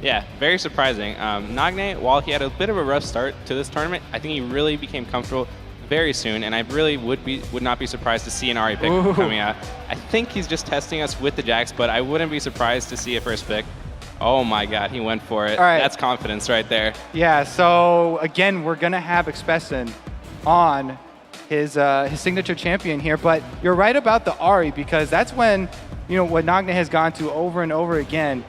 Yeah, very surprising. Nagne, while he had a bit of a rough start to this tournament, I think he really became comfortable very soon, and I really would not be surprised to see an Ahri pick coming out. I think he's just testing us with the Jax, but I wouldn't be surprised to see a first pick. Oh my god, he went for it. All right. That's confidence right there. Yeah, so again, we're going to have Expression on his signature champion here, but you're right about the Ahri, because that's when, what Nagne has gone to over and over again.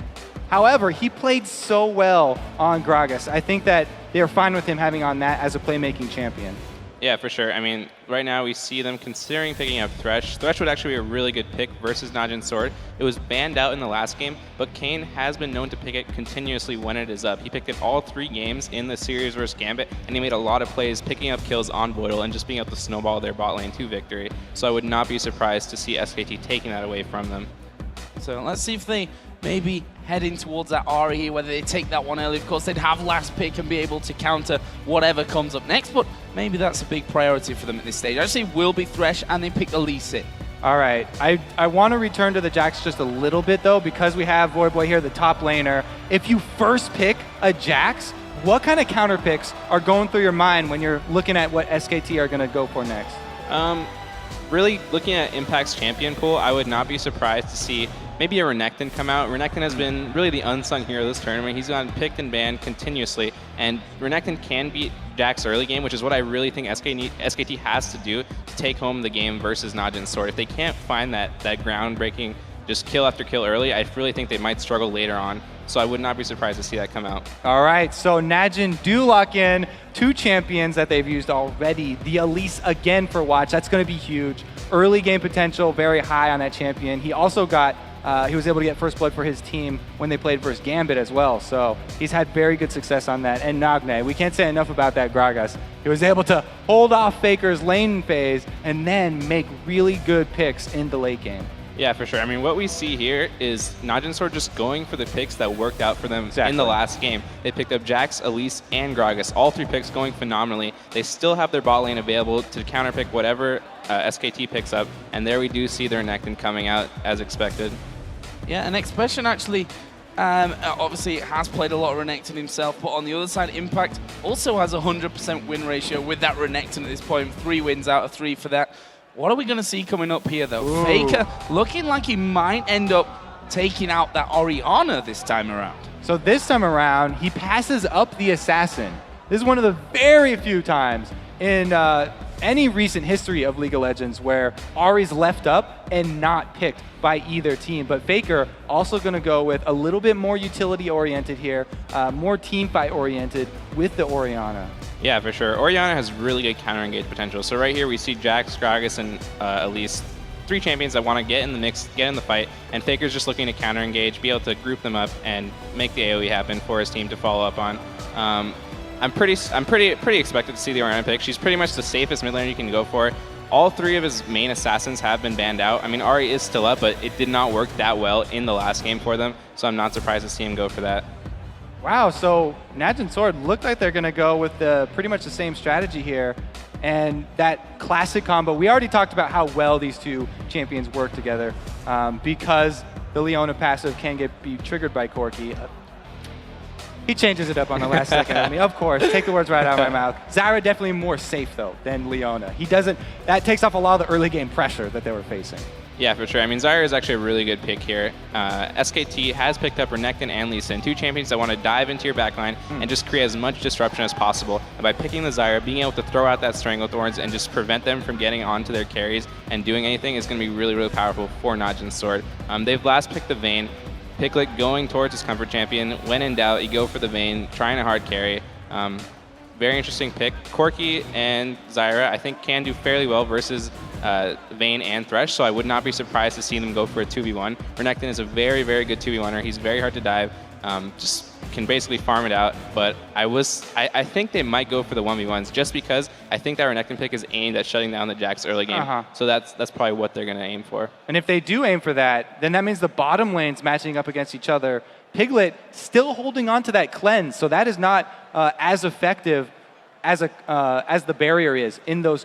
However, he played so well on Gragas. I think that they're fine with him having on that as a playmaking champion. Yeah, for sure. I mean, right now we see them considering picking up Thresh. Thresh would actually be a really good pick versus NaJin Sword. It was banned out in the last game, but Cain has been known to pick it continuously when it is up. He picked it all 3 games in the series versus Gambit, and he made a lot of plays picking up kills on Voidal and just being able to snowball their bot lane to victory. So I would not be surprised to see SKT taking that away from them. So let's see if they maybe heading towards that Ahri here, whether they take that one early. Of course, they'd have last pick and be able to counter whatever comes up next, but maybe that's a big priority for them at this stage. I say will be Thresh, and they pick Elise in. All right, I want to return to the Jax just a little bit, though, because we have Voidboy here, the top laner. If you first pick a Jax, what kind of counter picks are going through your mind when you're looking at what SKT are going to go for next? Really, looking at Impact's champion pool, I would not be surprised to see maybe a Renekton come out. Renekton has been really the unsung hero of this tournament. He's gotten picked and banned continuously, and Renekton can beat Jax early game, which is what I really think SKT has to do to take home the game versus NaJin Sword. If they can't find that groundbreaking just kill after kill early, I really think they might struggle later on. So I would not be surprised to see that come out. All right, so NaJin do lock in 2 champions that they've used already. The Elise again for Watch. That's going to be huge. Early game potential, very high on that champion. He also got, he was able to get first blood for his team when they played versus Gambit as well. So he's had very good success on that. And Nagne, we can't say enough about that Gragas. He was able to hold off Faker's lane phase and then make really good picks in the late game. Yeah, for sure. I mean, what we see here is NaJin Sword just going for the picks that worked out for them in the last game. They picked up Jax, Elise, and Gragas. All 3 picks going phenomenally. They still have their bot lane available to counterpick whatever SKT picks up, and there we do see their Renekton coming out as expected. Yeah, and Expression actually obviously has played a lot of Renekton himself, but on the other side, Impact also has a 100% win ratio with that Renekton at this point. 3 wins out of 3 for that. What are we going to see coming up here, though? Ooh. Faker looking like he might end up taking out that Orianna this time around. So this time around, he passes up the Assassin. This is one of the very few times in any recent history of League of Legends where Ahri's left up and not picked by either team. But Faker also going to go with a little bit more utility-oriented here, more team-fight-oriented with the Orianna. Yeah, for sure. Orianna has really good counter-engage potential. So right here we see Jax, Gragas, and Elise, 3 champions that want to get in the mix, get in the fight, and Faker's just looking to counter-engage, be able to group them up, and make the AoE happen for his team to follow up on. I'm pretty expected to see the Orianna pick. She's pretty much the safest mid laner you can go for. All 3 of his main assassins have been banned out. I mean, Ahri is still up, but it did not work that well in the last game for them, so I'm not surprised to see him go for that. Wow, so NaJin Sword looked like they're going to go with pretty much the same strategy here. And that classic combo, we already talked about how well these 2 champions work together because the Leona passive can be triggered by Corki. He changes it up on the last second on me. Of course, take the words right out of my mouth. Zyra definitely more safe, though, than Leona. That takes off a lot of the early game pressure that they were facing. Yeah, for sure. I mean, Zyra is actually a really good pick here. SKT has picked up Renekton and Elise, 2 champions that want to dive into your backline and just create as much disruption as possible. And by picking the Zyra, being able to throw out that Stranglethorns and just prevent them from getting onto their carries and doing anything is going to be really, really powerful for NaJin Sword. They've last picked the Vayne. Piglet going towards his comfort champion. When in doubt, you go for the Vayne, trying a hard carry. Very interesting pick. Corki and Zyra, I think, can do fairly well versus Vayne and Thresh, so I would not be surprised to see them go for a 2v1. Renekton is a very, very good 2v1er. He's very hard to dive. Just can basically farm it out, but I think they might go for the 1v1s just because I think that Renekton pick is aimed at shutting down the Jax early game. So that's probably what they're going to aim for. And if they do aim for that, then that means the bottom lanes matching up against each other. Piglet still holding on to that cleanse, so that is not as effective as the barrier is in those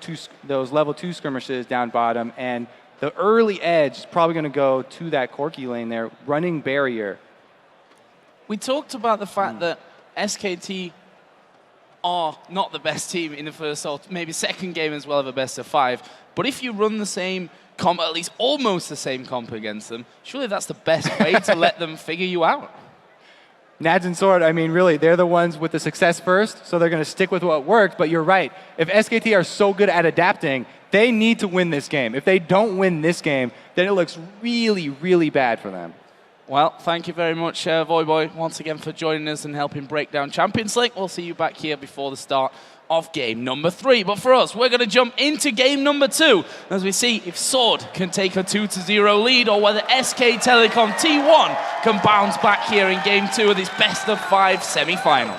level 2 skirmishes down bottom. And the early edge is probably going to go to that Corki lane there, running barrier. We talked about the fact that SKT are not the best team in the first or maybe second game as well of a best of 5. But if you run the same comp, at least almost the same comp against them, surely that's the best way to let them figure you out. NaJin Sword, I mean, really, they're the ones with the success first, so they're going to stick with what worked. But you're right. If SKT are so good at adapting, they need to win this game. If they don't win this game, then it looks really, really bad for them. Well, thank you very much, Voyboy, once again for joining us and helping break down Champions League. We'll see you back here before the start of game number 3. But for us, we're going to jump into game number 2 as we see if Sword can take a 2-0 lead or whether SK Telecom T1 can bounce back here in game 2 of this best of 5 semi-final.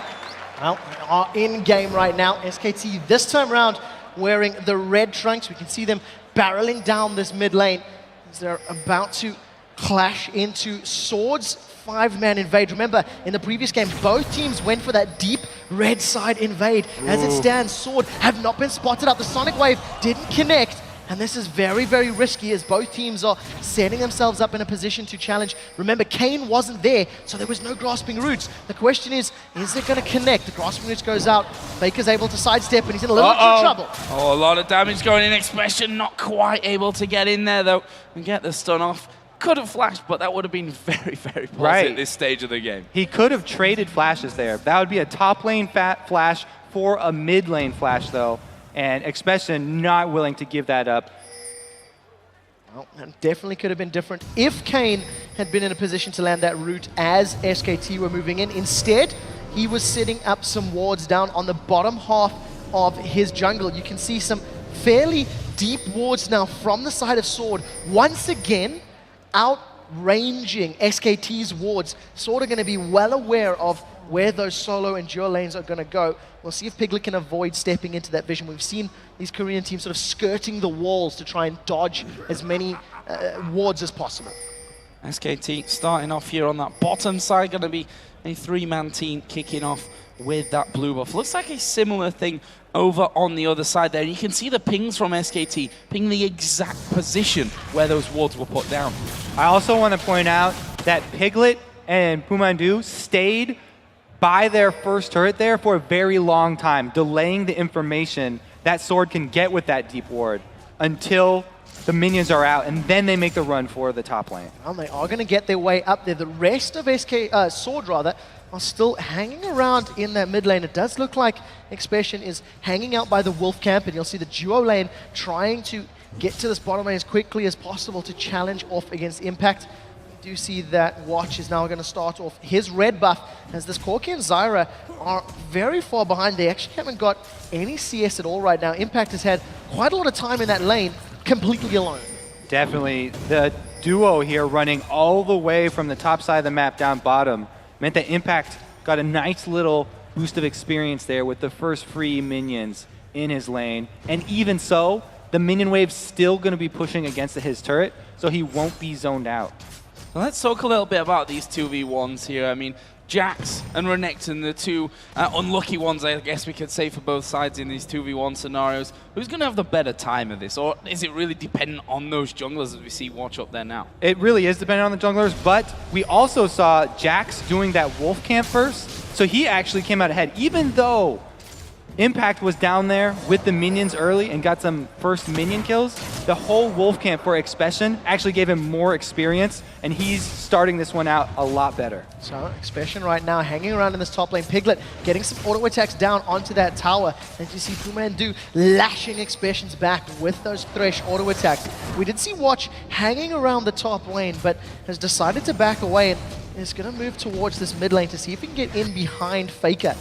Well, we are in game right now. SKT this time round wearing the red trunks. We can see them barreling down this mid lane as they're about to clash into Sword's 5-man invade. Remember, in the previous game, both teams went for that deep red side invade. As it stands, Sword have not been spotted up. The Sonic Wave didn't connect, and this is very, very risky as both teams are setting themselves up in a position to challenge. Remember, Cain wasn't there, so there was no grasping roots. The question is it going to connect? The grasping roots goes out. Faker's able to sidestep, and he's in a little bit of trouble. Oh, a lot of damage going in. Expression not quite able to get in there, though, and get the stun off. Could have flashed, but that would have been very, very positive at this stage of the game. He could have traded flashes there. That would be a top lane flash for a mid lane flash, though, and Expression not willing to give that up. Well, that definitely could have been different if Cain had been in a position to land that route as SKT were moving in. Instead, he was setting up some wards down on the bottom half of his jungle. You can see some fairly deep wards now from the side of Sword. Once again, outranging SKT's wards, sort of going to be well aware of where those solo and duo lanes are going to go. We'll see if Piglet can avoid stepping into that vision. We've seen these Korean teams sort of skirting the walls to try and dodge as many wards as possible. SKT starting off here on that bottom side, going to be a 3-man team kicking off with that blue buff. Looks like a similar thing over on the other side there. You can see the pings from SKT, ping the exact position where those wards were put down. I also want to point out that Piglet and PoohManDu stayed by their first turret there for a very long time, delaying the information that Sword can get with that deep ward until the minions are out, and then they make the run for the top lane. Well, they are going to get their way up there. The rest of Sword rather are still hanging around in that mid lane. It does look like Expression is hanging out by the Wolf camp, and you'll see the duo lane trying to get to this bottom lane as quickly as possible to challenge off against Impact. We do see that Watch is now going to start off his red buff as this Corki and Zyra are very far behind. They actually haven't got any CS at all right now. Impact has had quite a lot of time in that lane completely alone. Definitely. The duo here running all the way from the top side of the map down bottom meant that Impact got a nice little boost of experience there with the first free minions in his lane. And even so, the minion wave's still going to be pushing against his turret, so he won't be zoned out. Well, let's talk a little bit about these 2v1s here. I mean, Jax and Renekton, the two unlucky ones, I guess we could say, for both sides in these 2v1 scenarios. Who's going to have the better time of this? Or is it really dependent on those junglers as we see Watch up there now? It really is dependent on the junglers, but we also saw Jax doing that wolf camp first, so he actually came out ahead. Even though Impact was down there with the minions early and got some first minion kills, the whole wolf camp for Expression actually gave him more experience, and he's starting this one out a lot better. So Expression right now hanging around in this top lane. Piglet getting some auto attacks down onto that tower. And you see PoohManDu lashing Expression's back with those Thresh auto attacks. We did see Watch hanging around the top lane, but has decided to back away and is going to move towards this mid lane to see if he can get in behind Faker.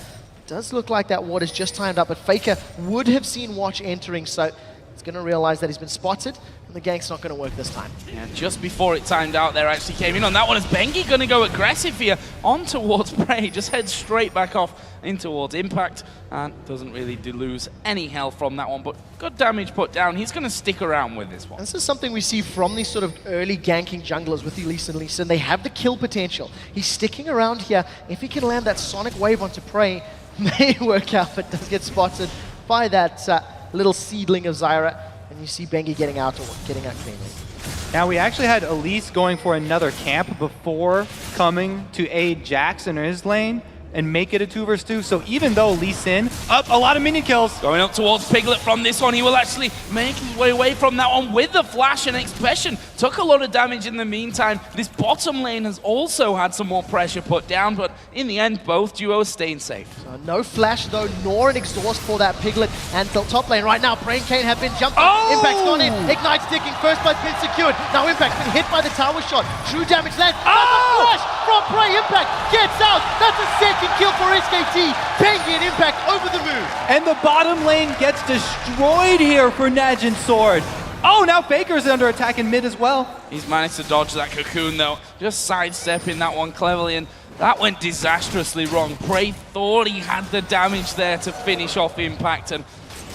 Does look like that ward is just timed up, but Faker would have seen Watch entering, so he's going to realize that he's been spotted, and the gank's not going to work this time. Yeah, just before it timed out there, actually came in on that one as bengi going to go aggressive here on towards PraY, just heads straight back off in towards Impact, and doesn't really lose any health from that one, but good damage put down. He's going to stick around with this one. This is something we see from these sort of early ganking junglers with Elise and they have the kill potential. He's sticking around here. If he can land that Sonic Wave onto PraY, may work out, but does get spotted by that little seedling of Zyra, and you see bengi getting out cleanly. Now, we actually had Elise going for another camp before coming to aid Jackson in his lane and make it a 2 versus 2. So even though Lee Sin up a lot of minion kills. Going up towards Piglet from this one, he will actually make his way away from that one with the flash, and Expression took a lot of damage in the meantime. This bottom lane has also had some more pressure put down, but in the end, both duos staying safe. No flash though, nor an exhaust for that Piglet and the top lane. Right now, PraY and Cain have been jumped. Oh! Impact's gone in. Ignite's ticking. First blood's been secured. Now Impact's been hit by the tower shot. True damage lands. Oh! That's a flash from PraY. Impact gets out. That's a second kill for SKT. Bengi and Impact over the move. And the bottom lane gets destroyed here for NaJin Sword. Oh, now Faker's under attack in mid as well. He's managed to dodge that cocoon though, just sidestepping that one cleverly, and that went disastrously wrong. PraY thought he had the damage there to finish off Impact, and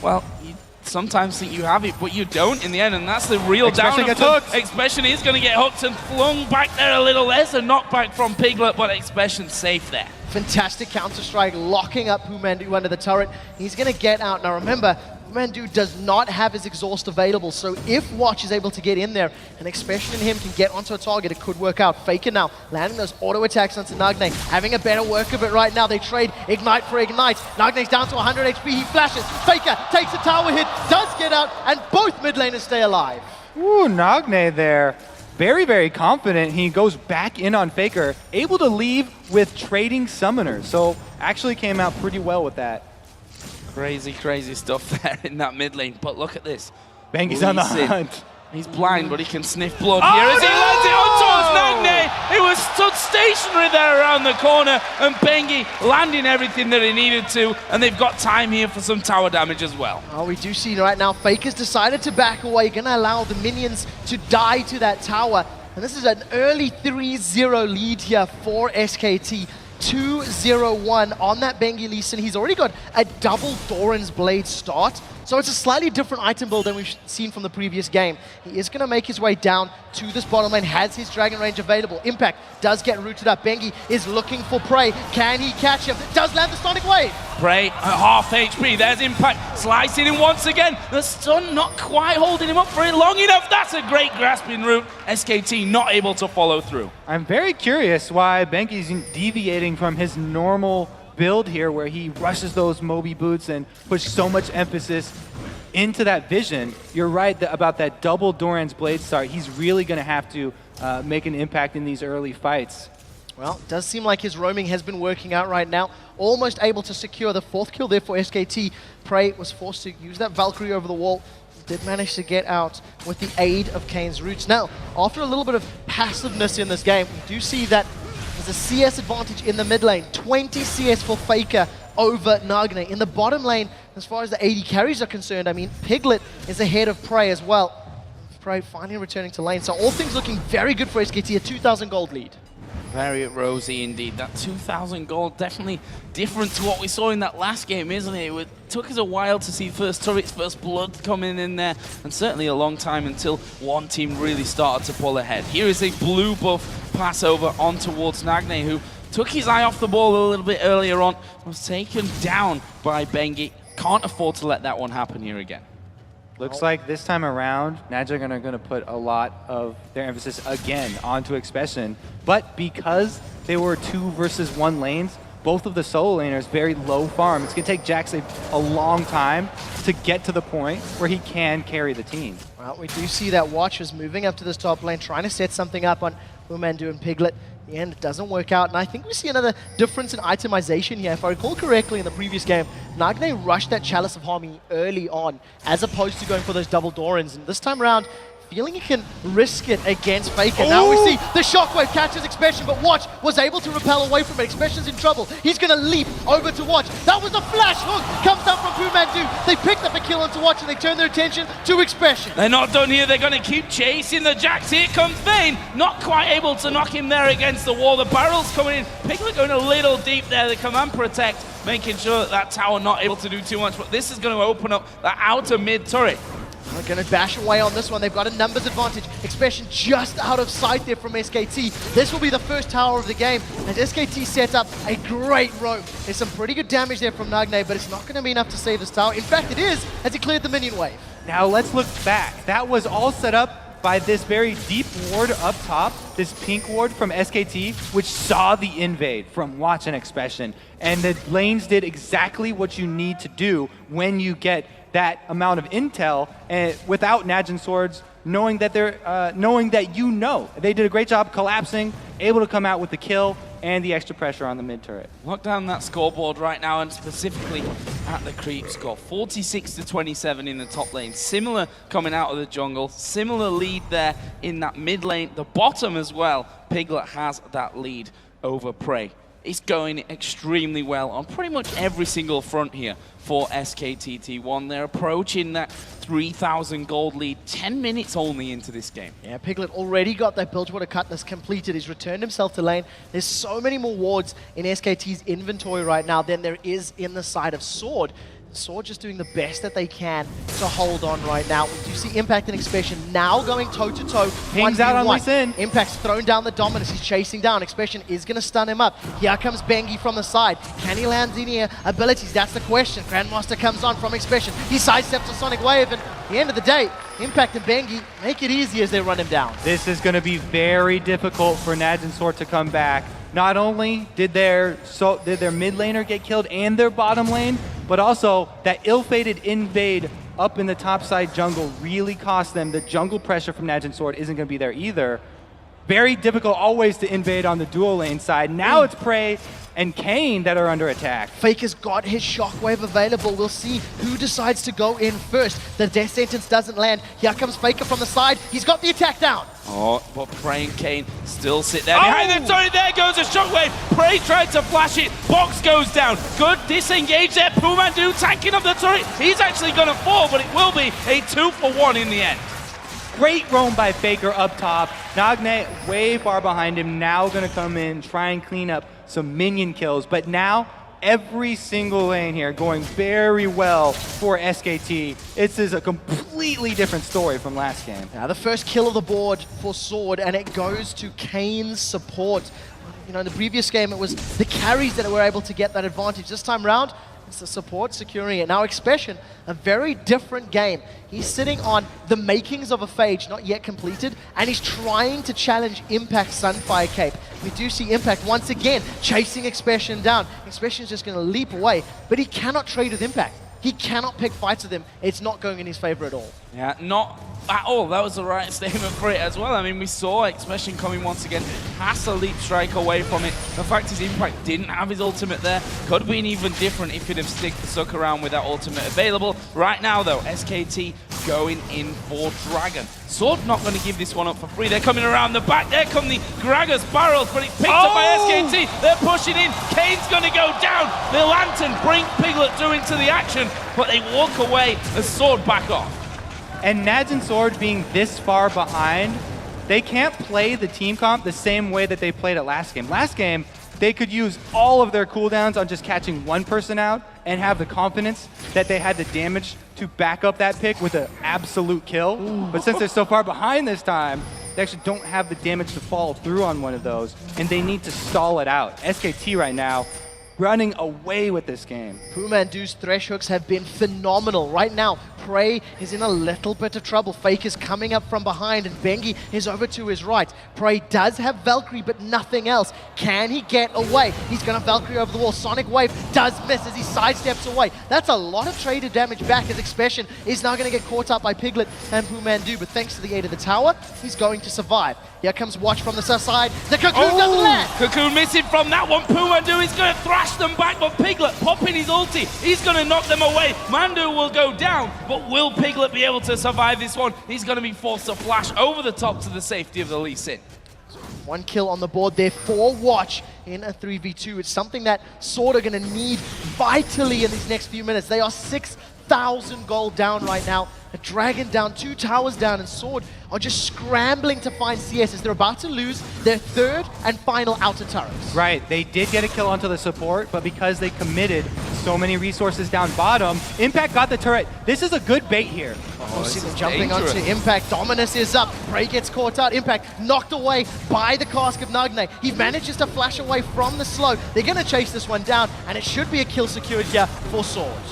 well, you sometimes think you have it, but you don't in the end, and that's the real Expression down of gets them. hooked. Expression is going to get hooked and flung back there a little. There's a knockback from Piglet, but Expression's safe there. Fantastic counter-strike, locking up PoohManDu under the turret. He's going to get out. Now remember, PoohManDu does not have his exhaust available, so if Watch is able to get in there and Expression and him can get onto a target, it could work out. Faker now, landing those auto attacks onto Nagne, having a better work of it right now. They trade Ignite for Ignite. Nagne's down to 100 HP, he flashes. Faker takes a tower hit, does get out, and both mid laners stay alive. Ooh, Nagne there. Very, very confident. He goes back in on Faker, able to leave with trading summoners. So actually came out pretty well with that. Crazy, crazy stuff there in that mid lane, but look at this. Bengi's on the Lee Sin. hunt. He's blind, but he can sniff blood Oh, here as he no! lands it on towards Nagne. He was stood stationary there around the corner, and Bengi landing everything that he needed to, and they've got time here for some tower damage as well. Oh, we do see right now, Faker's decided to back away, gonna allow the minions to die to that tower. And this is an early 3-0 lead here for SKT. 2-0-1 on that Bengi Lee Sin. He's already got a double Doran's Blade start, so it's a slightly different item build than we've seen from the previous game. He is going to make his way down to this bottom lane, has his Dragon Range available. Impact does get rooted up. Bengi is looking for PraY. Can he catch him? Does land the Sonic Wave. PraY at half HP. There's Impact slicing him once again. The stun not quite holding him up for it long enough. That's a great grasping route. SKT not able to follow through. I'm very curious why Bengi's deviating from his normal build here where he rushes those Moby boots and puts so much emphasis into that vision. You're right about that double Doran's Blade start. He's really going to have to make an impact in these early fights. Well, it does seem like his roaming has been working out right now. Almost able to secure the 4th kill there for SKT. PraY was forced to use that Valkyrie over the wall. Did manage to get out with the aid of Cain's roots. Now, after a little bit of passiveness in this game, we do see that there's a CS advantage in the mid lane. 20 CS for Faker over Nagne. In the bottom lane, as far as the AD carries are concerned, I mean, Piglet is ahead of PraY as well. PraY finally returning to lane. So all things looking very good for SKT, a 2,000 gold lead. Very rosy indeed. That 2,000 gold definitely different to what we saw in that last game, isn't it? It took us a while to see first turrets, first blood coming in there, and certainly a long time until one team really started to pull ahead. Here is a blue buff pass over on towards Nagne, who took his eye off the ball a little bit earlier on, was taken down by Bengi. Can't afford to let that one happen here again. Looks like this time around, NaJin are going to put a lot of their emphasis again onto Expression. But because they were 2 versus 1 lanes, both of the solo laners very low farm. It's going to take Jax a long time to get to the point where he can carry the team. Well, we do see that Watch is moving up to this top lane, trying to set something up on PoohManDu and Piglet. In the end, it doesn't work out, and I think we see another difference in itemization here. If I recall correctly in the previous game, Nagne rushed that Chalice of Harmony early on, as opposed to going for those double Dorans, and this time around, feeling he can risk it against Faker. Ooh. Now we see the shockwave catches Expression, but Watch was able to repel away from it. Expression's in trouble. He's going to leap over to Watch. That was a flash hook. Comes up from PoohManDu. They picked up a kill onto Watch, and they turn their attention to Expression. They're not done here. They're going to keep chasing the Jax. Here comes Vayne. Not quite able to knock him there against the wall. The barrel's coming in. Piglet going a little deep there. The command protect, making sure that tower not able to do too much. But this is going to open up the outer mid turret. They're going to dash away on this one. They've got a numbers advantage. Expression just out of sight there from SKT. This will be the first tower of the game. And SKT sets up a great roam. There's some pretty good damage there from Nagne, but it's not going to be enough to save this tower. In fact, it is, as he cleared the minion wave. Now let's look back. That was all set up by this very deep ward up top, this pink ward from SKT, which saw the invade from Watch and Expression. And the lanes did exactly what you need to do when you get that amount of intel, and without NaJin swords knowing that they did a great job collapsing, able to come out with the kill and the extra pressure on the mid turret. Lock down that scoreboard right now, and specifically at the creep score. 46-27 in the top lane. Similar coming out of the jungle. Similar lead there in that mid lane. The bottom as well. Piglet has that lead over PraY. It's going extremely well on pretty much every single front here for SKT T1. They're approaching that 3,000 gold lead 10 minutes only into this game. Yeah, Piglet already got that Bilgewater Cutlass completed. He's returned himself to lane. There's so many more wards in SKT's inventory right now than there is in the side of Sword. Sword just doing the best that they can to hold on right now. We do see Impact and Expression now going toe-to-toe. Pings out on Lee Sin. Impact's thrown down the Dominus. He's chasing down. Expression is going to stun him up. Here comes Bengi from the side. Can he land in here? Abilities, that's the question. Grandmaster comes on from Expression. He sidesteps a Sonic Wave, and at the end of the day, Impact and Bengi make it easy as they run him down. This is going to be very difficult for NaJin Sword to come back. Not only did their mid laner get killed and their bottom lane, but also that ill-fated invade up in the top side jungle really cost them. The jungle pressure from NaJin Sword isn't going to be there either. Very difficult always to invade on the dual lane side. Now it's PraY and Cain that are under attack. Faker's got his shockwave available. We'll see who decides to go in first. The death sentence doesn't land. Here comes Faker from the side. He's got the attack down. Oh, but PraY and Cain still sit there behind the turret. There goes a shockwave. PraY tried to flash it. Box goes down. Good disengage there. PoohManDu tanking up the turret. He's actually going to fall, but it will be a 2-for-1 in the end. Great roam by Faker up top. Nagne way far behind him. Now going to come in, try and clean up some minion kills. But now every single lane here going very well for SKT. This is a completely different story from last game. Now the first kill of the board for Sword, and it goes to Cain's support. You know, in the previous game, it was the carries that were able to get that advantage. This time round, it's the support securing it. Now Expression, a very different game. He's sitting on the makings of a Phage, not yet completed, and he's trying to challenge Impact Sunfire Cape. We do see Impact once again chasing Expression down. Expression's just going to leap away, but he cannot trade with Impact. He cannot pick fights with him. It's not going in his favor at all. Yeah, not at all. That was the right statement for it as well. I mean, we saw Expression coming once again. Has to leap strike away from it. The fact is Impact didn't have his ultimate there. Could have been even different if he'd have stuck around with that ultimate available. Right now, though, SKT going in for Dragon. Sword not going to give this one up for free. They're coming around the back. There come the Gragas barrels, but it's picked up by SKT. They're pushing in. Cain's going to go down. The Lantern bring Piglet through into the action, but they walk away as Sword back off. And NaJin Sword being this far behind, they can't play the team comp the same way that they played it last game. Last game, they could use all of their cooldowns on just catching one person out and have the confidence that they had the damage to back up that pick with an absolute kill. Ooh. But since they're so far behind this time, they actually don't have the damage to follow through on one of those, and they need to stall it out. SKT right now, running away with this game. PoohManDu's Thresh hooks have been phenomenal. Right now, PraY is in a little bit of trouble. Faker's coming up from behind, and Bengi is over to his right. PraY does have Valkyrie, but nothing else. Can he get away? He's going to Valkyrie over the wall. Sonic Wave does miss as he sidesteps away. That's a lot of traded damage back as Expression is now going to get caught up by Piglet and PoohManDu, but thanks to the aid of the tower, he's going to survive. Here comes Watch from the side. The Cocoon doesn't land! Cocoon missing from that one. PoohManDu is going to thrash them back, but Piglet popping his ulti. He's going to knock them away. Mandu will go down, but will Piglet be able to survive this one? He's going to be forced to flash over the top to the safety of the Lee Sin. One kill on the board there for Watch in a 3v2. It's something that Sword are going to need vitally in these next few minutes. They are 6,000 gold down right now. A Dragon down, 2 towers down, and Sword are just scrambling to find CS as they're about to lose their third and final outer turrets. Right, they did get a kill onto the support, but because they committed so many resources down bottom, Impact got the turret. This is a good bait here. Oh, see them jumping onto Impact. Dominus is up. PraY gets caught out. Impact knocked away by the cask of Nagne. He manages to flash away from the slow. They're going to chase this one down, and it should be a kill secured here for Sword.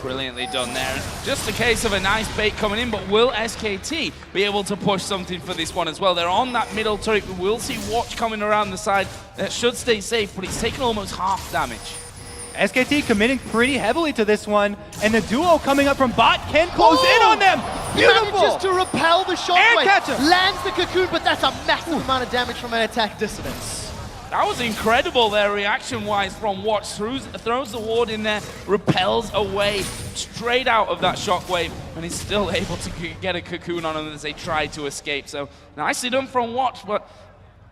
Brilliantly done there. Just a case of a nice bait coming in, but will SKT be able to push something for this one as well? They're on that middle turret. We will see Watch coming around the side. That should stay safe, but he's taken almost half damage. SKT committing pretty heavily to this one, and the duo coming up from bot can close in on them. He Beautiful! manages to repel the shockwave, catcher. lands the cocoon, but that's a massive amount of damage from an attack dissonance. That was incredible there, reaction-wise from Watch. Throws the ward in there, repels away straight out of that shockwave, and he's still able to get a cocoon on him as they try to escape. So nicely done from Watch, but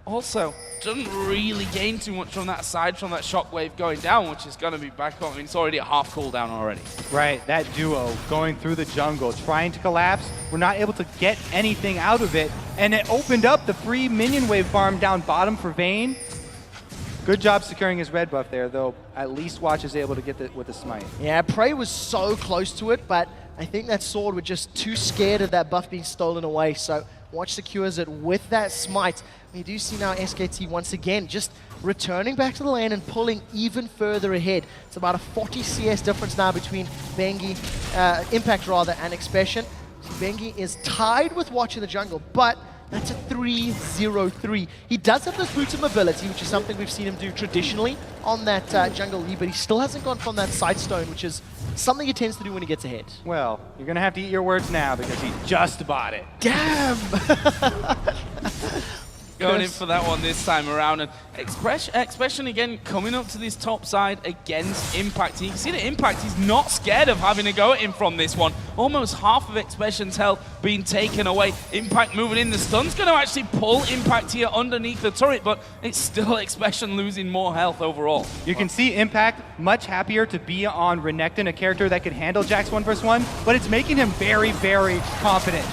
also doesn't really gain too much from that side, from that shockwave going down, which is going to be back up. I mean, it's already at half cooldown already. Right, that duo going through the jungle, trying to collapse. We're not able to get anything out of it, and it opened up the free minion wave farm down bottom for Vayne. Good job securing his red buff there, though. At least Watch is able to get it with the smite. Yeah, PraY was so close to it, but I think that sword was just too scared of that buff being stolen away. So Watch secures it with that smite. We do see now SKT once again just returning back to the lane and pulling even further ahead. It's about a 40 CS difference now between Bengi, Impact rather, and Expression. So Bengi is tied with Watch in the jungle, but that's a 3-0-3. He does have those boots of mobility, which is something we've seen him do traditionally on that jungle lead, but he still hasn't gone from that side stone, which is something he tends to do when he gets ahead. Well, you're going to have to eat your words now because he just bought it. Damn! Going in for that one this time around, and Expression again coming up to this top side against Impact. You can see that Impact is not scared of having to go at him from this one. Almost half of Expression's health being taken away. Impact moving in. The stun's going to actually pull Impact here underneath the turret, but it's still Expression losing more health overall. You can see Impact much happier to be on Renekton, a character that could handle Jax 1v1, but it's making him very, very confident.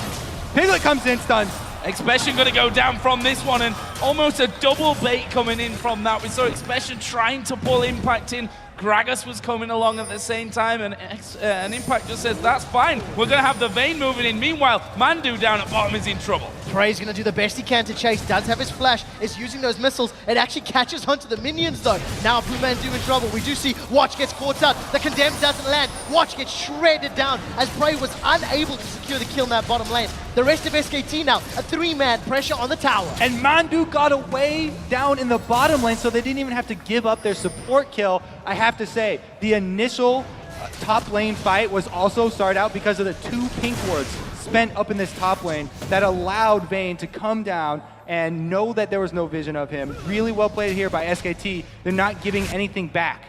Piglet comes in, stuns. Expression going to go down from this one, and almost a double bait coming in from that. We saw Expression trying to pull Impact in. Gragas was coming along at the same time, and Impact just says, that's fine. We're going to have the Vayne moving in. Meanwhile, ManDu down at bottom is in trouble. PraY's going to do the best he can to chase. Does have his flash. Is using those missiles. It actually catches onto the minions, though. Now PoohManDu in trouble. We do see Watch gets caught out. The Condemned doesn't land. Watch gets shredded down as PraY was unable to secure the kill in that bottom lane. The rest of SKT now, a 3-man pressure on the tower. And ManDu got away down in the bottom lane, so they didn't even have to give up their support kill. I have to say, the initial top lane fight was also started out because of the 2 pink wards spent up in this top lane that allowed Vayne to come down and know that there was no vision of him. Really well played here by SKT. They're not giving anything back.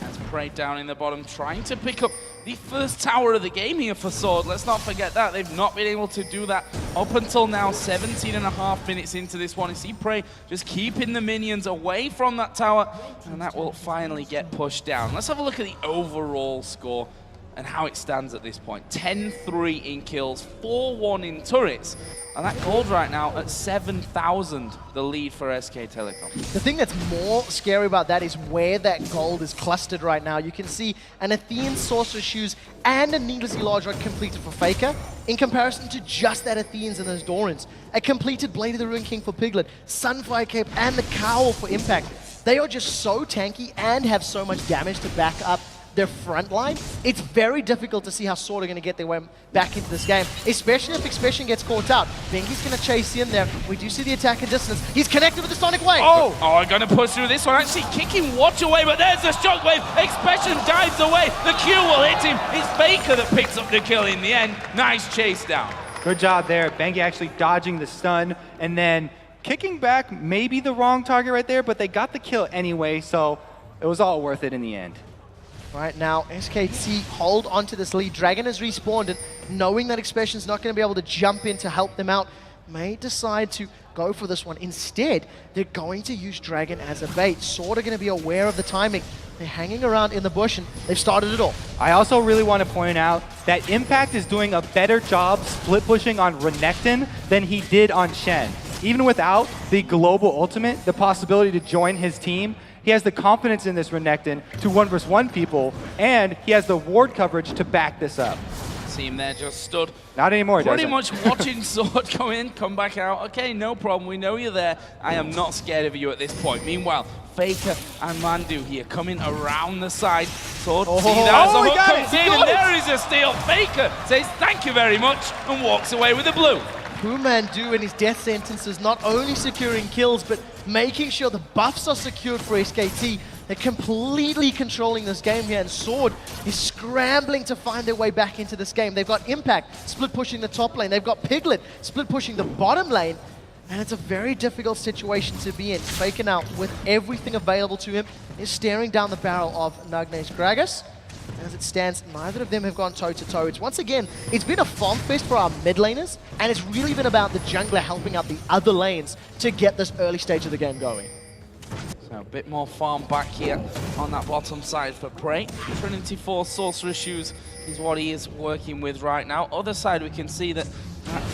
That's PraY down in the bottom, trying to pick up the first tower of the game here for Sword. Let's not forget that. They've not been able to do that up until now, 17.5 minutes into this one. You see PraY just keeping the minions away from that tower, and that will finally get pushed down. Let's have a look at the overall score and how it stands at this point. 10-3 in kills, 4-1 in turrets, and that gold right now at 7,000, the lead for SK Telecom. The thing that's more scary about that is where that gold is clustered right now. You can see an Athenian Sorcerer's Shoes and a needlessly large rod completed for Faker, in comparison to just that Athenians and those Dorans. A completed Blade of the Ruin King for Piglet, Sunfire Cape, and the Cowl for Impact. They are just so tanky and have so much damage to back up their front line. It's very difficult to see how Sword are going to get their way back into this game, especially if Expression gets caught out. Bengi's going to chase in there. We do see the attack in distance. He's connected with the Sonic Wave. Oh, going to push through this one. Actually kicking Watch away, but there's the Shockwave. Expression dives away. The Q will hit him. It's Faker that picks up the kill in the end. Nice chase down. Good job there. Bengi actually dodging the stun and then kicking back, maybe the wrong target right there, but they got the kill anyway, so it was all worth it in the end. Right now, SKT hold onto this lead. Dragon has respawned, and knowing that Expression's not going to be able to jump in to help them out, may decide to go for this one. Instead, they're going to use Dragon as a bait. Sword are going to be aware of the timing. They're hanging around in the bush, and they've started it all. I also really want to point out that Impact is doing a better job split pushing on Renekton than he did on Shen. Even without the global ultimate, the possibility to join his team, he has the confidence in this Renekton to 1v1 people, and he has the ward coverage to back this up. team there just stood Not anymore, pretty doesn't. much watching Sword go in, come back out. Okay, no problem. We know you're there. I am not scared of you at this point. Meanwhile, Faker and Mandu here coming around the side. Sword, see that as the hook comes in, and there is a steal. Faker says thank you very much and walks away with the blue. PoohManDu and his death sentences not only securing kills, but making sure the buffs are secured for SKT. They're completely controlling this game here, and Sword is scrambling to find their way back into this game. They've got Impact split pushing the top lane. They've got Piglet split pushing the bottom lane. And it's a very difficult situation to be in. Faker now, with everything available to him, is staring down the barrel of Nagne's Gragas. As it stands, neither of them have gone toe-to-toe. It's once again, it's been a farm fest for our mid laners, and it's really been about the jungler helping out the other lanes to get this early stage of the game going. So a bit more farm back here on that bottom side for PraY. Trinity Force Sorcerer Shoes is what he is working with right now. Other side, we can see that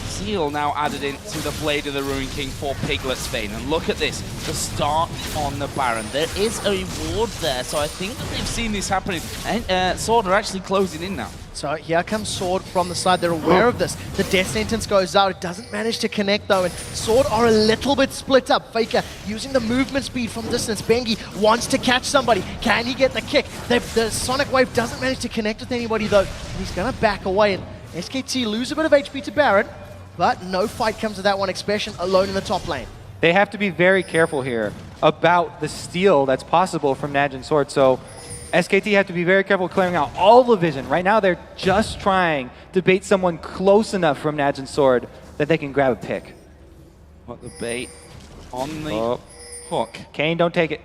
Seal now added into the Blade of the Ruin King for Piglet's Vayne. And look at this, the start on the Baron. There is a ward there, so I think that they've seen this happening. And Sword are actually closing in now. So here comes Sword from the side. They're aware of this. The death sentence goes out. It doesn't manage to connect though, and Sword are a little bit split up. Faker using the movement speed from distance. Bengi wants to catch somebody. Can he get the kick? The Sonic Wave doesn't manage to connect with anybody though. And he's gonna back away, and SKT lose a bit of HP to Baron, but no fight comes to that one. Expression alone in the top lane. They have to be very careful here about the steal that's possible from NaJin Sword. So SKT have to be very careful clearing out all the vision. Right now, they're just trying to bait someone close enough from NaJin Sword that they can grab a pick. Got the bait on the hook. Cain, don't take it.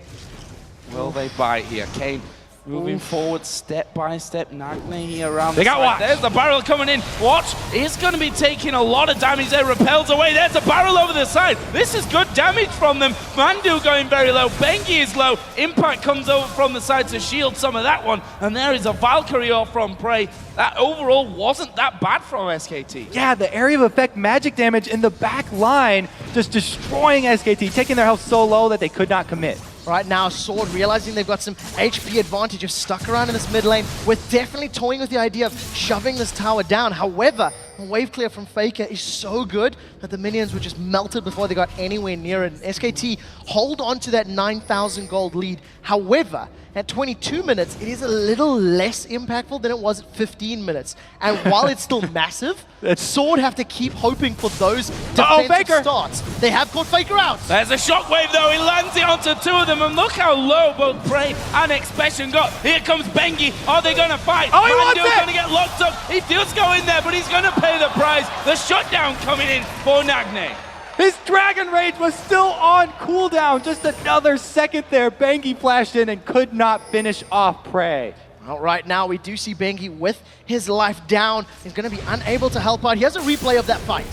Will they bite here? Cain moving forward step by step. Nagne here around They the got side. Watch. There's the barrel coming in. Watch is going to be taking a lot of damage there. Repels away. There's a barrel over the side. This is good damage from them. Mandu going very low. Bengi is low. Impact comes over from the side to shield some of that one. And there is a Valkyrie off from PraY. That overall wasn't that bad from SKT. Yeah, the area of effect magic damage in the back line just destroying SKT, taking their health so low that they could not commit. Right now, Sword realizing they've got some HP advantage, have stuck around in this mid lane. We're definitely toying with the idea of shoving this tower down. However, the wave clear from Faker is so good that the minions were just melted before they got anywhere near it. And SKT hold on to that 9,000 gold lead. However, at 22 minutes, it is a little less impactful than it was at 15 minutes. And while it's still massive, Sword have to keep hoping for those defensive starts. They have caught Faker out. There's a shockwave though, he lands it onto two of them, and look how low both PraY and Expression got. Here comes Bengi. Are they going to fight? Oh, he wants Mandu's it! going to get locked up. He does go in there, but he's going to pay the price. The shutdown coming in for Nagne. His Dragon Rage was still on cooldown. Just another second there. Bengi flashed in and could not finish off PraY. Well, right now, we do see Bengi with his life down. He's going to be unable to help out. He has a replay of that fight.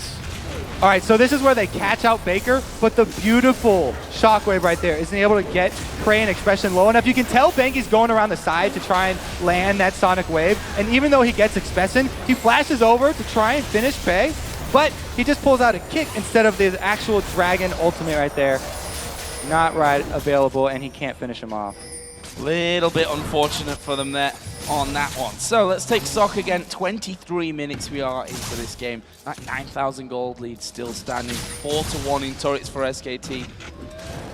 All right, so this is where they catch out Faker, but the beautiful shockwave right there isn't able to get PraY and Expression low enough. You can tell Bengi's going around the side to try and land that Sonic Wave, and even though he gets Expression, he flashes over to try and finish PraY, but he just pulls out a kick instead of the actual Dragon ultimate right there. Not right available, and he can't finish him off. Little bit unfortunate for them there on that one. So let's take stock again. 23 minutes we are into this game. That 9,000 gold lead still standing. 4-1 in turrets for SKT.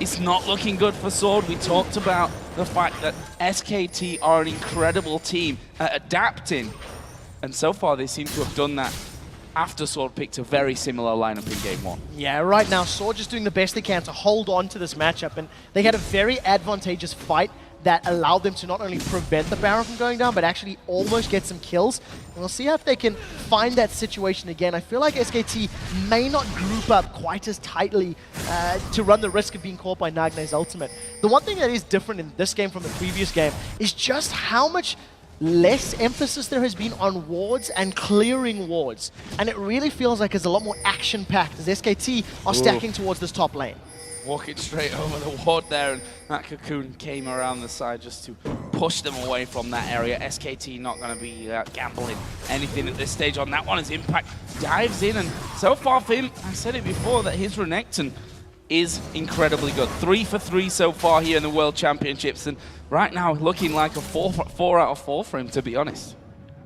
It's not looking good for Sword. We talked about the fact that SKT are an incredible team at adapting. And so far they seem to have done that after Sword picked a very similar lineup in game one. Yeah, right now, Sword just doing the best they can to hold on to this matchup. And they had a very advantageous fight that allowed them to not only prevent the Baron from going down, but actually almost get some kills. And we'll see if they can find that situation again. I feel like SKT may not group up quite as tightly to run the risk of being caught by Nagne's ultimate. The one thing that is different in this game from the previous game is just how much less emphasis there has been on wards and clearing wards. And it really feels like it's a lot more action-packed as SKT are stacking towards this top lane. Walking straight over the ward there, and that cocoon came around the side just to push them away from that area. SKT not going to be gambling anything at this stage on that one as Impact dives in, and so far for him, I said it before, that his Renekton is incredibly good. 3 for 3 so far here in the World Championships, and right now looking like a 4 out of 4 for him, to be honest.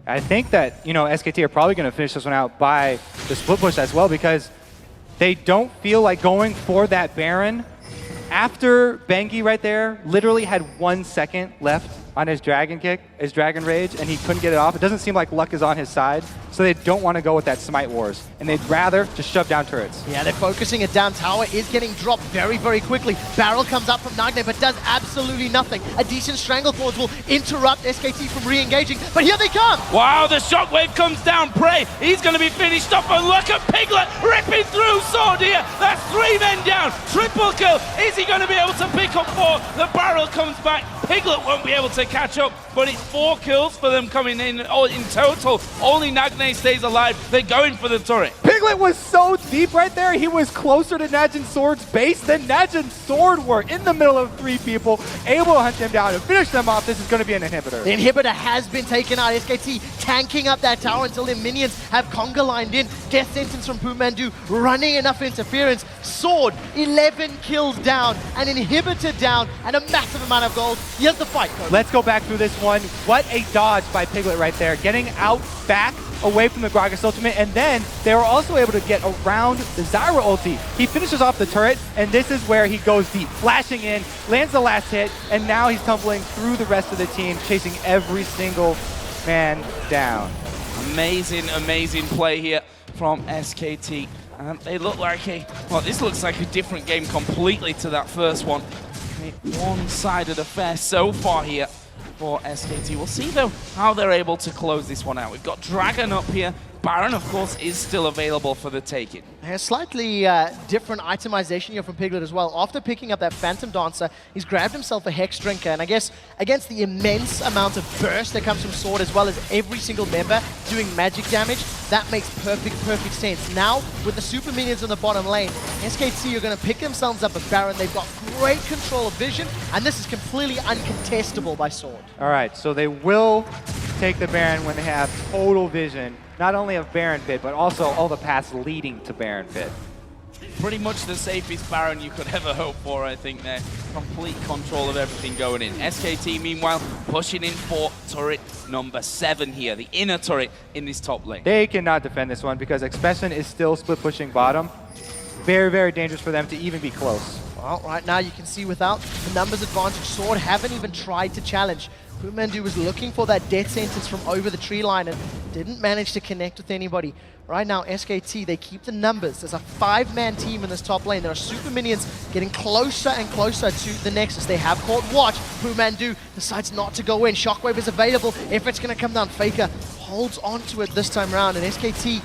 I think that, you know, SKT are probably going to finish this one out by the split push as well because they don't feel like going for that Baron. After Bengi right there literally had 1 second left on his dragon kick, his dragon rage, and he couldn't get it off. It doesn't seem like luck is on his side, so they don't want to go with that Smite Wars, and they'd rather just shove down turrets. Yeah, they're focusing it down. Tower is getting dropped very, very quickly. Barrel comes up from Nagne, but does absolutely nothing. A decent Strangleforce will interrupt SKT from re-engaging, but here they come! Wow, the shockwave comes down. PraY, he's going to be finished off, and look at Piglet ripping through Sword here. That's 3 men down. Triple kill. Is he going to be able to pick up 4? The barrel comes back. Piglet won't be able to catch up, but it's 4 kills for them coming in. Oh, in total, only Nagne stays alive. They're going for the turret. Piglet was so deep right there. He was closer to NaJin Sword's base than NaJin Sword were in the middle of 3 people, able to hunt them down and finish them off. This is going to be an inhibitor. The inhibitor has been taken out. SKT tanking up that tower until their minions have conga lined in. Death sentence from PoohManDu, running enough interference. Sword, 11 kills down, an inhibitor down, and a massive amount of gold. Here's the fight, Corki. Let's go back through this one. What a dodge by Piglet right there. Getting out back away from the Gragas ultimate, and then they were also able to get around the Zyra ulti. He finishes off the turret, and this is where he goes deep, flashing in, lands the last hit, and now he's tumbling through the rest of the team, chasing every single man down. Amazing, amazing play here from SKT. They look like well, this looks like a different game completely to that first one. A one-sided affair so far here for SKT. We'll see, though, how they're able to close this one out. We've got Dragon up here. Baron, of course, is still available for the taking. A slightly different itemization here from Piglet as well. After picking up that Phantom Dancer, he's grabbed himself a Hex Drinker, and I guess against the immense amount of burst that comes from Sword, as well as every single member doing magic damage, that makes perfect sense. Now, with the super minions in the bottom lane, SKT are going to pick themselves up a Baron. They've got great control of vision, and this is completely uncontestable by Sword. All right, so they will take the Baron when they have total vision, not only of Baron Pit, but also all the paths leading to Baron Pit. Pretty much the safest Baron you could ever hope for, I think there. Complete control of everything going in. SKT, meanwhile, pushing in for turret number 7 here, the inner turret in this top lane. They cannot defend this one because Expression is still split pushing bottom. Very, very dangerous for them to even be close. Well, right now you can see without the numbers advantage, Sword haven't even tried to challenge. PoohManDu was looking for that death sentence from over the tree line and didn't manage to connect with anybody. Right now, SKT, they keep the numbers. There's a 5-man team in this top lane. There are super minions getting closer and closer to the Nexus. They have caught watch. PoohManDu decides not to go in. Shockwave is available if it's going to come down. Faker holds on to it this time around, and SKT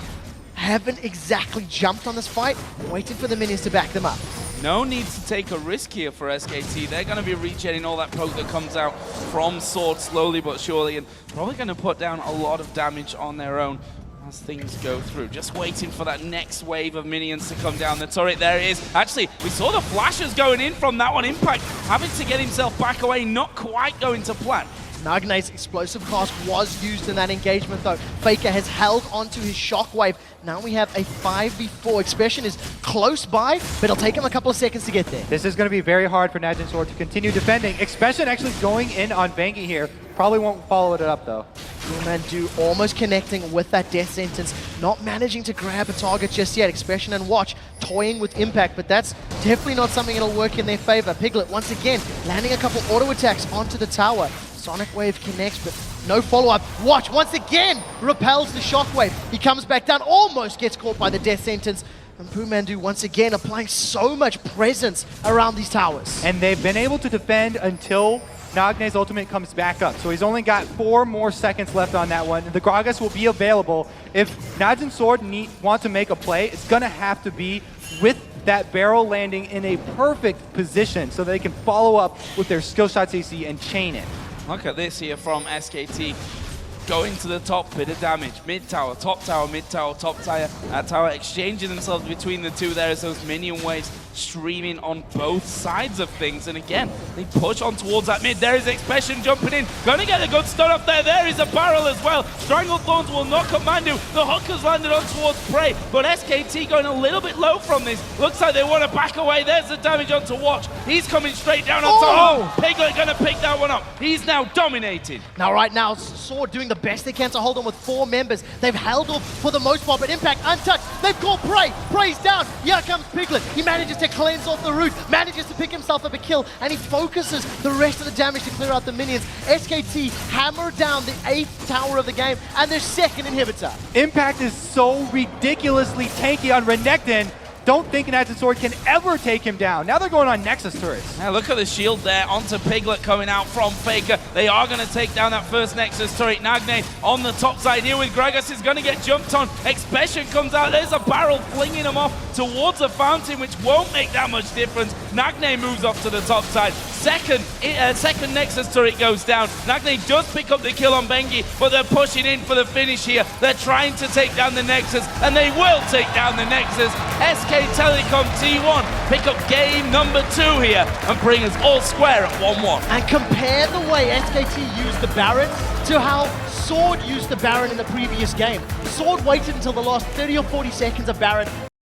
haven't exactly jumped on this fight, waiting for the minions to back them up. No need to take a risk here for SKT. They're going to be regenerating all that poke that comes out from Sword slowly but surely, and probably going to put down a lot of damage on their own as things go through. Just waiting for that next wave of minions to come down the turret. There it is. Actually, we saw the flashes going in from that one. Impact having to get himself back away, not quite going to plan. Nagne's explosive cast was used in that engagement though. Faker has held onto his shockwave. Now we have a 5v4. Expression is close by, but it'll take him a couple of seconds to get there. This is going to be very hard for NaJin Sword to continue defending. Expression actually going in on Bengi here. Probably won't follow it up though. PoohManDu almost connecting with that death sentence. Not managing to grab a target just yet. Expression and Watch toying with Impact, but that's definitely not something that'll work in their favor. Piglet once again landing a couple auto attacks onto the tower. Sonic Wave connects, but no follow-up. Watch once again repels the Shockwave. He comes back down, almost gets caught by the death sentence. And PoohManDu once again applying so much presence around these towers. And they've been able to defend until Nagne's ultimate comes back up. So he's only got 4 more seconds left on that one. The Gragas will be available. If NaJin Sword want to make a play, it's going to have to be with that barrel landing in a perfect position so they can follow up with their skill shots AC and chain it. Look at this here from SKT. Going to the top, bit of damage. Mid tower, mid tower, top tower. That tower exchanging themselves between the two there as those minion waves streaming on both sides of things. And again, they push on towards that mid. There is Expression jumping in. Gonna get a good start up there. There is a barrel as well. Strangled Thorns will knock up Mandu. The hook has landed on towards PraY, but SKT going a little bit low from this. Looks like they want to back away. There's the damage on to watch. He's coming straight down on top. Piglet gonna pick that one up. He's now dominated. Now, right now, Sword doing the best they can to hold on with 4 members. They've held off for the most part, but Impact untouched. They've called PraY. PraY's down. Here comes Piglet. He manages to cleanse off the root, manages to pick himself up a kill, and he focuses the rest of the damage to clear out the minions. SKT hammer down the 8th tower of the game and their 2nd inhibitor. Impact is so ridiculously tanky on Renekton. Don't think NaJin Sword can ever take him down. Now they're going on Nexus turrets. Now look at the shield there onto Piglet coming out from Faker. They are going to take down that first Nexus turret. Nagne on the top side here with Gragas is going to get jumped on. Expression comes out. There's a barrel flinging him off towards a fountain, which won't make that much difference. Nagne moves off to the top side. Second Nexus turret goes down. Nagne does pick up the kill on Bengi, but they're pushing in for the finish here. They're trying to take down the Nexus, and they will take down the Nexus. SKT Telecom T1 pick up game number 2 here and bring us all square at 1-1. And compare the way SKT used the Baron to how Sword used the Baron in the previous game. Sword waited until the last 30 or 40 seconds of Baron